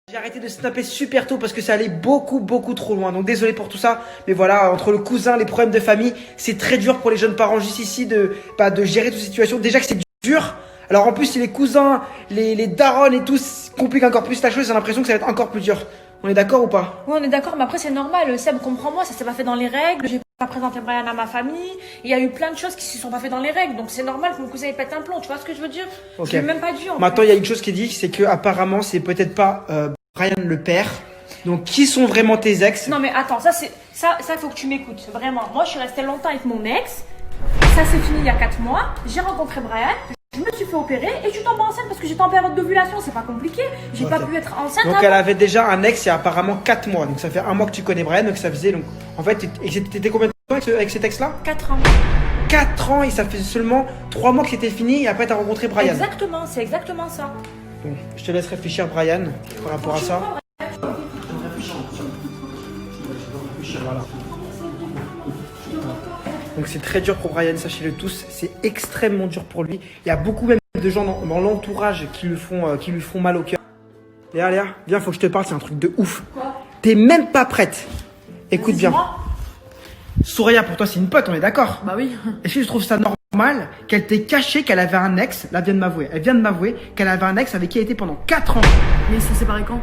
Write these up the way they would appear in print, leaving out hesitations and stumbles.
J'ai arrêté de snapper super tôt parce que ça allait beaucoup trop loin. Donc désolé pour tout ça. Mais voilà, entre le cousin, les problèmes de famille, c'est très dur pour les jeunes parents juste ici de gérer toute cette situation. Déjà que c'est dur. Alors en plus, si les cousins, les darons et tout compliquent encore plus la chose, j'ai l'impression que ça va être encore plus dur. On est d'accord ou pas? Oui, on est d'accord, mais après c'est normal. Seb, comprends-moi, ça s'est pas fait dans les règles. J'ai pas présenté Brian à ma famille. Il y a eu plein de choses qui se sont pas fait dans les règles. Donc c'est normal que mon cousin ait pète un plomb. Tu vois ce que je veux dire? Ok. Je l'ai même pas dit. Maintenant, il y a une chose qui est dit, c'est que apparemment, c'est peut-être pas Brian le père. Donc qui sont vraiment tes ex? Non mais attends, ça faut que tu m'écoutes. Vraiment. Moi, je suis restée longtemps avec mon ex. Ça s'est fini il y a 4 mois. J'ai rencontré Brian. Je me suis fait opérer et tu tombes enceinte parce que j'étais en période d'ovulation, c'est pas compliqué. J'ai pas pu être enceinte. Donc elle avait déjà un ex il y a apparemment 4 mois. Donc ça fait 1 mois que tu connais Brian. Donc ça faisait donc. En fait, t'étais combien de temps avec cet ex-là? 4 ans. 4 ans et ça fait seulement 3 mois que c'était fini et après t'as rencontré Brian. Exactement, c'est exactement ça. Bon, je te laisse réfléchir Brian par rapport à ça. Voilà. Donc c'est très dur pour Brian, sachez-le tous, c'est extrêmement dur pour lui. Il y a beaucoup même de gens dans l'entourage qui lui font mal au cœur. Léa, viens, faut que je te parle, c'est un truc de ouf. Quoi? T'es même pas prête. Écoute bien. Dis-moi. Souria, pour toi, c'est une pote, on est d'accord? Bah oui. Est-ce que tu trouves ça normal qu'elle t'ait caché qu'elle avait un ex? Là, elle vient de m'avouer qu'elle avait un ex avec qui elle était pendant 4 ans. Mais ils se sont séparés quand?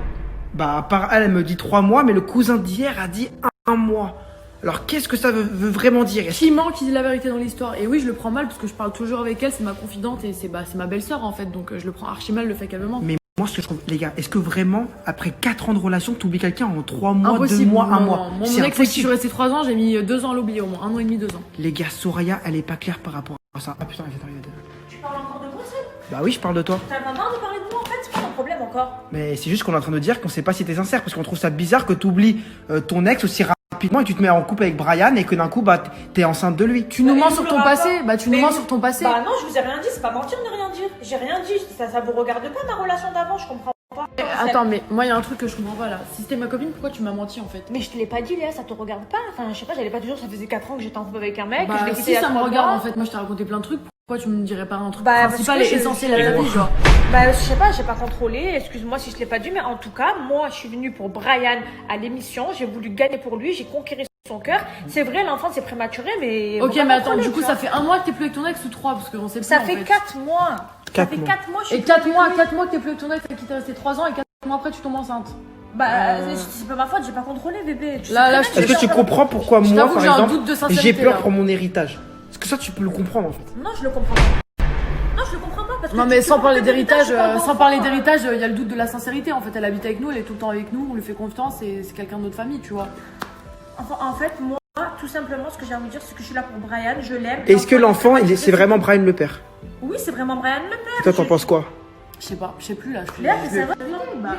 Bah, par elle me dit 3 mois, mais le cousin d'hier a dit 1 mois. Alors, qu'est-ce que ça veut vraiment dire? Qui ment, qui dit la vérité dans l'histoire. Et oui, je le prends mal parce que je parle toujours avec elle, c'est ma confidente et c'est ma belle-sœur en fait. Donc je le prends archi mal le fait qu'elle me mente. Mais moi, ce que je trouve, les gars, est-ce que vraiment, après 4 ans de relation, t'oublies quelqu'un en 3 mois, Impossible, 2 mois, 1 non, mois? non. Mon C'est ex, avec qui je suis impossible. restée 3 ans, j'ai mis 2 ans à l'oublier au moins. 1 an et demi, 2 ans. Les gars, Soraya, elle est pas claire par rapport à ça. Ah putain, elle vient d'arriver. Tu parles encore de moi, Seb? Bah oui, je parle de toi. T'as pas marre de parler de moi en fait? C'est pas ton problème encore. Mais c'est juste qu'on est en train de dire qu'on sait pas si t'es sincère, parce qu'on trouve ça bizarre que t'oublies ton ex aussi rapidement et tu te mets en couple avec Brian et que d'un coup, bah, t'es enceinte de lui. Tu nous Mais mens vous sur le ton rapport. passé. Bah tu nous Mais mens vous- sur ton passé. Bah non, je vous ai rien dit, c'est pas mentir de rien dire. J'ai rien dit, ça vous regarde pas ma relation d'avant, je comprends pas. Attends, mais moi il y a un truc que je comprends pas là. Si c'était ma copine, pourquoi tu m'as menti en fait? Mais je te l'ai pas dit, Léa, ça te regarde pas. Enfin, je sais pas, j'allais pas te dire, ça faisait 4 ans que j'étais en couple avec un mec, que je Bah l'ai quitté si il y a ça me 3 regarde mois. en fait, moi je t'ai raconté plein de trucs. Pourquoi tu me dirais pas un truc Bah, principal parce que et je- essentiel à la vie, genre? Bah, je sais pas, j'ai pas contrôlé, excuse-moi si je l'ai pas dit, mais en tout cas, moi, je suis venue pour Brian à l'émission, j'ai voulu gagner pour lui, j'ai conquéré son cœur. C'est vrai, l'enfant c'est prématuré, mais. Ok, on va mais attends, contrôler, du coup, tu ça vois. fait 1 mois que t'es plus avec ton ex ou 3 parce qu'on sait plus. Ça en fait 4 mois. Ça 4 fait mois. 4 mois, je suis Et 4 mois que t'es plus avec ton ex avec qui t'es resté 3 ans et 4 mois après tu tombes enceinte. Bah, c'est pas ma faute, j'ai pas contrôlé, bébé. Tu sais Là, très bien je- que Est-ce que j'ai tu encore- comprends pourquoi Je moi, t'avoue par que j'ai un exemple, doute de sincérité, j'ai peur là. pour mon héritage? Est-ce que ça, tu peux le comprendre en fait? Non, je le comprends pas. Non, je le comprends pas parce que. Non tu- mais tu sans parles parler de d'héritage, tu parles sans parler d'enfant. d'héritage, il y a le doute de la sincérité. En fait, elle habite avec nous, elle est tout le temps avec nous, on lui fait confiance et c'est quelqu'un de notre famille, tu vois. Enfin, en fait, moi, tout simplement, ce que j'ai envie de dire, c'est que je suis là pour Brian, je l'aime. Est-ce que l'enfant, c'est vraiment Brian le père? Oui, c'est vraiment Brian le père. Toi, t'en penses quoi? Je sais pas, je sais plus là. Léa, c'est vrai.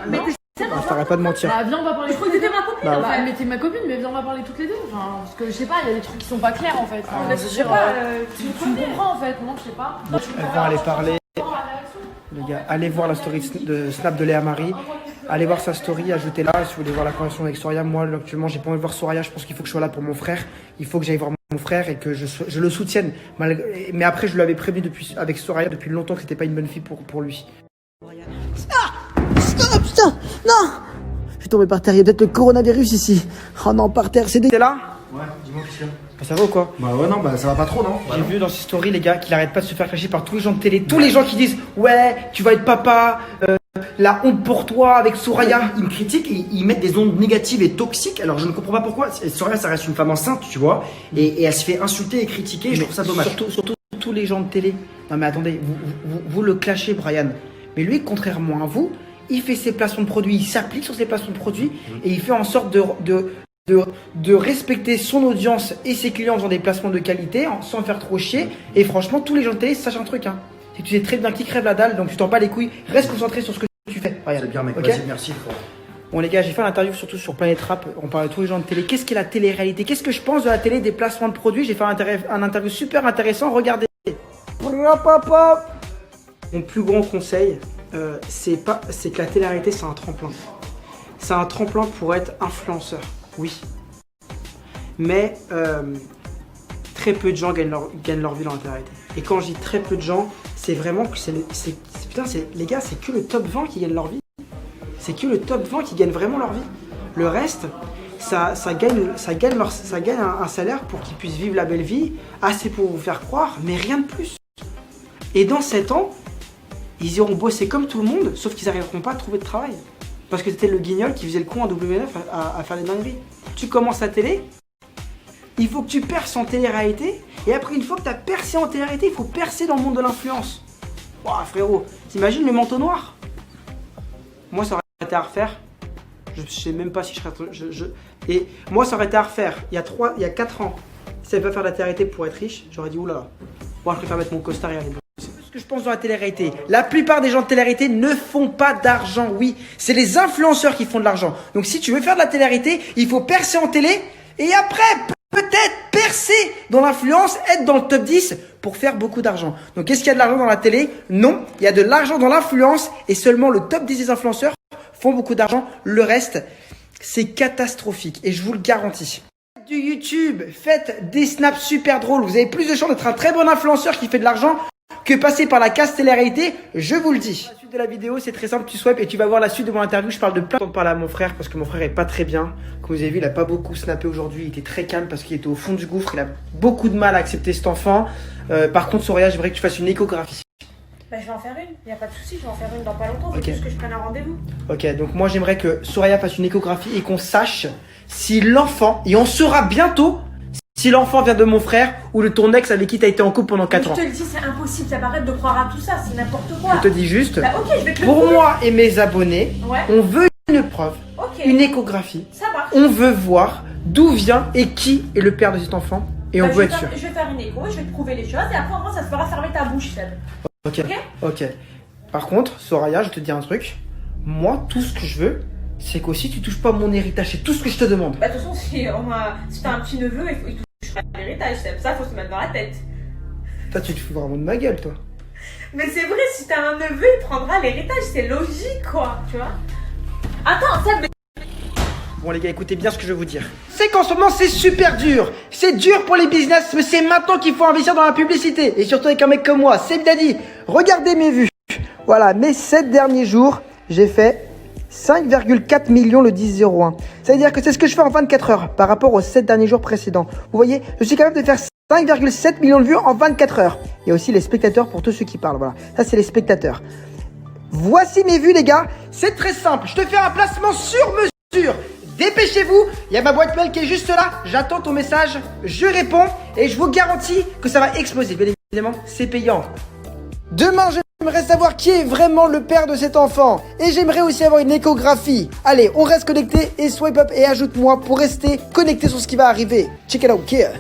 Mais que Ah, je t'arrête pas de mentir. Bah viens, on va parler. je crois que t'étais ma copine Bah, en Bah, fait. mais t'es ma copine, mais viens, on va parler toutes les deux. Enfin, parce que je sais pas, il y a des trucs qui sont pas clairs en fait. Enfin, Mais je je veux sais dire, pas, tu me comprends en fait, moi je sais pas. Elles vont aller parler. Les gars, allez voir la story de Snap de Léa Marie. Allez voir sa story, ajoutez-la si vous voulez voir la conversation avec Soria. Moi, actuellement, j'ai pas envie de voir Soria. Je pense qu'il faut que je sois là pour mon frère. Il faut que j'aille voir mon frère et que je le soutienne. Mais après, je lui avais prévenu avec Soria depuis longtemps que c'était pas une bonne fille pour lui. Stop, non! Je suis tombé par terre. Il y a peut-être le coronavirus ici. Oh non, par terre, c'est des. T'es là? Ouais, dis-moi qu'est-ce qu'il y a. Ça va ou quoi? Bah ouais, non, bah ça va pas trop, non? J'ai vu dans ses stories, les gars, qu'il arrête pas de se faire clasher par tous les gens de télé. Tous les gens qui disent ouais, tu vas être papa, la honte pour toi avec Soraya. Ils me critiquent et ils mettent des ondes négatives et toxiques. Alors je ne comprends pas pourquoi. Soraya, ça reste une femme enceinte, tu vois. Et elle se fait insulter et critiquer. Et je trouve ça dommage. Surtout tous les gens de télé. Non mais attendez, vous le clashez, Brian. Mais lui, contrairement à vous, il fait ses placements de produits, il s'applique sur ses placements de produits et il fait en sorte de respecter son audience et ses clients en faisant des placements de qualité sans faire trop chier. Et franchement, tous les gens de télé sachent un truc. Hein. C'est que tu sais très bien qui crève la dalle, donc tu t'en bats les couilles. Reste concentré sur ce que tu fais. Brian. C'est bien, mec. Ok. Vas-y, merci. Bon les gars, j'ai fait un interview surtout sur Planète Rap, on parle de tous les gens de télé. Qu'est-ce qu'est la télé-réalité? Qu'est-ce que je pense de la télé, des placements de produits? J'ai fait un interview super intéressant, regardez. Mon plus grand conseil, c'est que la télé-réalité c'est un tremplin. C'est un tremplin pour être influenceur, oui. Mais très peu de gens gagnent leur vie dans la télé-réalité. Et quand je dis très peu de gens, c'est vraiment que les gars, c'est que le top 20 qui gagnent leur vie. c'est que le top 20 qui gagne vraiment leur vie. Le reste, ça gagne un salaire pour qu'ils puissent vivre la belle vie, assez pour vous faire croire, mais rien de plus. Et dans 7 ans, ils iront bosser comme tout le monde, sauf qu'ils n'arriveront pas à trouver de travail. Parce que c'était le guignol qui faisait le con à W9 à faire des dingueries. Tu commences la télé, il faut que tu perces en télé-réalité, et après, une fois que tu as percé en télé-réalité, il faut percer dans le monde de l'influence. Ouah, frérot, t'imagines le manteau noir? Moi, ça aurait été à refaire. Je sais même pas si je serais. Et moi, ça aurait été à refaire il y a 4 ans. Si j'avais pas faire de la télé-réalité pour être riche, j'aurais dit oulala. Moi, je préfère mettre mon costard et aller. C'est ce que je pense dans la télé-réalité. La plupart des gens de télé-réalité ne font pas d'argent, oui. C'est les influenceurs qui font de l'argent. Donc, si tu veux faire de la télé-réalité, il faut percer en télé et après, peut-être percer dans l'influence, être dans le top 10 pour faire beaucoup d'argent. Donc, est-ce qu'il y a de l'argent dans la télé? Non. Il y a de l'argent dans l'influence et seulement le top 10 des influenceurs font beaucoup d'argent. Le reste, c'est catastrophique et je vous le garantis. Du YouTube, faites des snaps super drôles. Vous avez plus de chances d'être un très bon influenceur qui fait de l'argent que passer par la case télé-réalité, je vous le dis. La suite de la vidéo, c'est très simple, tu swipes et tu vas voir la suite de mon interview. Je parle de plein de parler à mon frère parce que mon frère est pas très bien. Comme vous avez vu, il a pas beaucoup snappé aujourd'hui. Il était très calme parce qu'il était au fond du gouffre. Il a beaucoup de mal à accepter cet enfant. Par contre, Soraya, j'aimerais que tu fasses une échographie. Bah, je vais en faire une, il n'y a pas de souci, je vais en faire une dans pas longtemps, faut Ok. juste que je prenne un rendez-vous. Ok, donc moi j'aimerais que Soraya fasse une échographie et qu'on sache si l'enfant, et on saura bientôt si l'enfant vient de mon frère ou de ton ex avec qui tu as été en couple pendant 4 Je ans. te le dis, c'est impossible, ça m'arrête de croire à tout ça, c'est n'importe quoi. Je te dis juste, Bah ok, je vais te le pour prouver. moi et mes abonnés, Ouais, on veut une preuve, ok, une échographie. ça marche. On veut voir d'où vient et qui est le père de cet enfant et on Bah, veut je être sûr. vais faire une écho, je vais te prouver les choses et après, au moins, ça te fera fermer ta bouche, Seb. Ok, Ok. ok. Par contre, Soraya, je te dis un truc. Moi, tout ce que je veux, c'est qu'aussi tu touches pas mon héritage. C'est tout ce que je te demande. Bah, de toute façon, si t'as un petit neveu, il touchera l'héritage, Seb. Ça, faut se mettre dans la tête. Toi, tu te fous vraiment de ma gueule, toi. Mais c'est vrai, si t'as un neveu, il prendra l'héritage, c'est logique, quoi, tu vois. Attends, Seb, mais Bon les gars, écoutez bien ce que je vais vous dire. C'est qu'en ce moment c'est super dur. C'est dur pour les business, mais c'est maintenant qu'il faut investir dans la publicité. Et surtout avec un mec comme moi, Seb Daddy. Regardez mes vues. Voilà, mes 7 derniers jours, j'ai fait 5,4 millions le 10-01. Ça veut dire que c'est ce que je fais en 24 heures par rapport aux 7 derniers jours précédents. Vous voyez, je suis capable de faire 5,7 millions de vues en 24 heures. Il y a aussi les spectateurs pour tous ceux qui parlent. Voilà, ça c'est les spectateurs. Voici mes vues les gars. C'est très simple. Je te fais un placement sur mesure. Dépêchez-vous, il y a ma boîte mail qui est juste là, j'attends ton message, je réponds et je vous garantis que ça va exploser. Bien évidemment, c'est payant. Demain, j'aimerais savoir qui est vraiment le père de cet enfant et j'aimerais aussi avoir une échographie. Allez, on reste connecté et swipe up et ajoute-moi pour rester connecté sur ce qui va arriver. Check it out, kid.